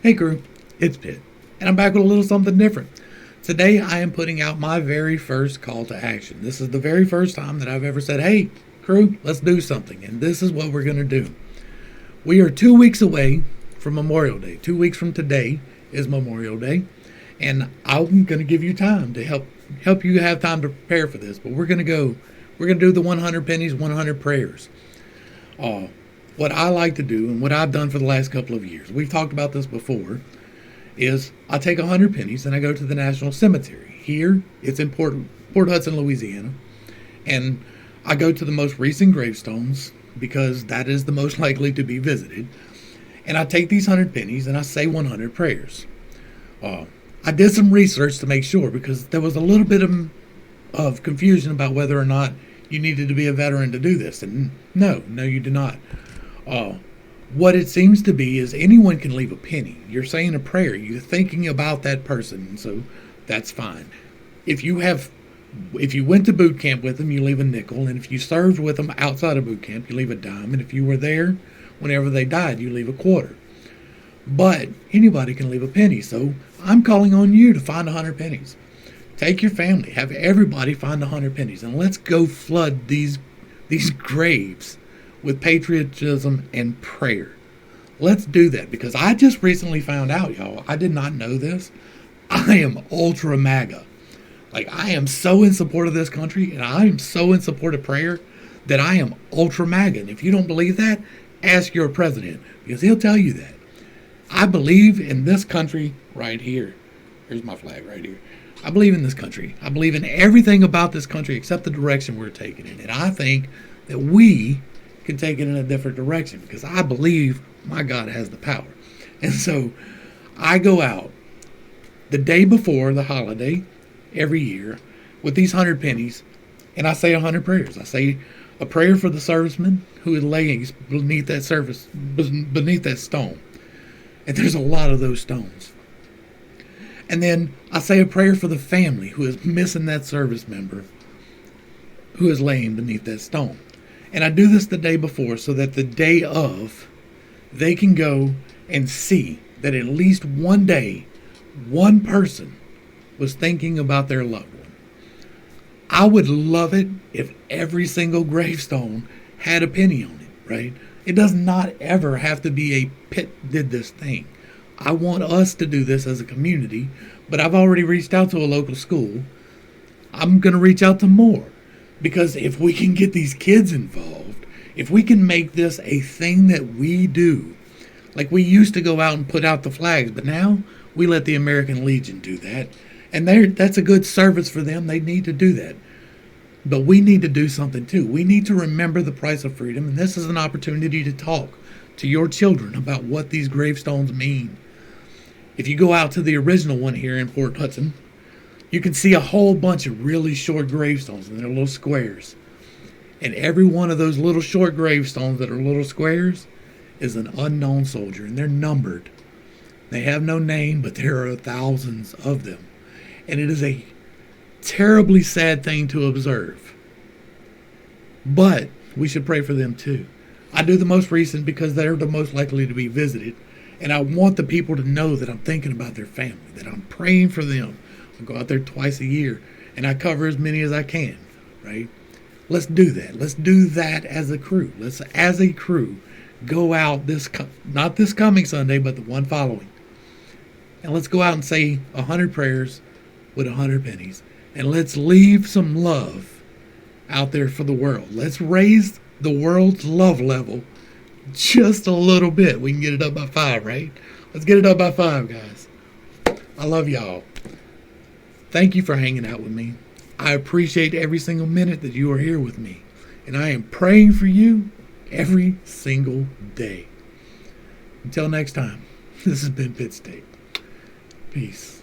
Hey crew, it's Pitt, and I'm back with a little something different. Today I am putting out my very first call to action. This is the very first time that I've ever said, hey crew, let's do something, and this is what we're going to do. We are 2 weeks away from Memorial Day. 2 weeks from today is Memorial Day, and I'm going to give you time to help you have time to prepare for this, but we're going to do the 100 pennies, 100 prayers. What I like to do, and what I've done for the last couple of years, we've talked about this before, is I take 100 pennies and I go to the National Cemetery. Here, it's in Port Hudson, Louisiana, and I go to the most recent gravestones because that is the most likely to be visited. And I take these 100 pennies and I say 100 prayers. I did some research to make sure because there was a little bit of confusion about whether or not you needed to be a veteran to do this. And no, you do not. What it seems to be is anyone can leave a penny. You're saying a prayer. You're thinking about that person, so that's fine. If you went to boot camp with them, you leave a nickel, and if you served with them outside of boot camp, you leave a dime, and if you were there whenever they died, you leave a quarter. But anybody can leave a penny, so I'm calling on you to find 100 pennies. Take your family, have everybody find 100 pennies, and let's go flood these graves with patriotism and prayer. Let's do that, because I just recently found out, y'all, I did not know this. I am ultra MAGA. Like, I am so in support of this country, and I am so in support of prayer that I am ultra MAGA. And if you don't believe that, ask your president, because he'll tell you that. I believe in this country right here. Here's my flag right here. I believe in this country. I believe in everything about this country except the direction we're taking it. And I think that we can take it in a different direction because I believe my God has the power. And so I go out the day before the holiday every year with these 100 pennies and I say 100 prayers. I say a prayer for the serviceman who is laying beneath that stone. And there's a lot of those stones. And then I say a prayer for the family who is missing that service member who is laying beneath that stone. And I do this the day before so that the day of, they can go and see that at least one day, one person was thinking about their loved one. I would love it if every single gravestone had a penny on it, right? It does not ever have to be a Pitt did this thing. I want us to do this as a community, but I've already reached out to a local school. I'm going to reach out to more. Because if we can get these kids involved, if we can make this a thing that we do, like we used to go out and put out the flags, but now we let the American Legion do that. And that's a good service for them. They need to do that. But we need to do something too. We need to remember the price of freedom. And this is an opportunity to talk to your children about what these gravestones mean. If you go out to the original one here in Port Hudson, you can see a whole bunch of really short gravestones, and they're little squares. And every one of those little short gravestones that are little squares is an unknown soldier, and they're numbered. They have no name, but there are thousands of them. And it is a terribly sad thing to observe. But we should pray for them too. I do the most recent because they're the most likely to be visited. And I want the people to know that I'm thinking about their family, that I'm praying for them. I go out there twice a year, and I cover as many as I can, right? Let's do that. Let's do that as a crew. Let's, as a crew, go out not this coming Sunday, but the one following. And let's go out and say 100 prayers with 100 pennies. And let's leave some love out there for the world. Let's raise the world's love level just a little bit. We can get it up by 5, right? Let's get it up by 5, guys. I love y'all. Thank you for hanging out with me. I appreciate every single minute that you are here with me. And I am praying for you every single day. Until next time, this has been Pitt State. Peace.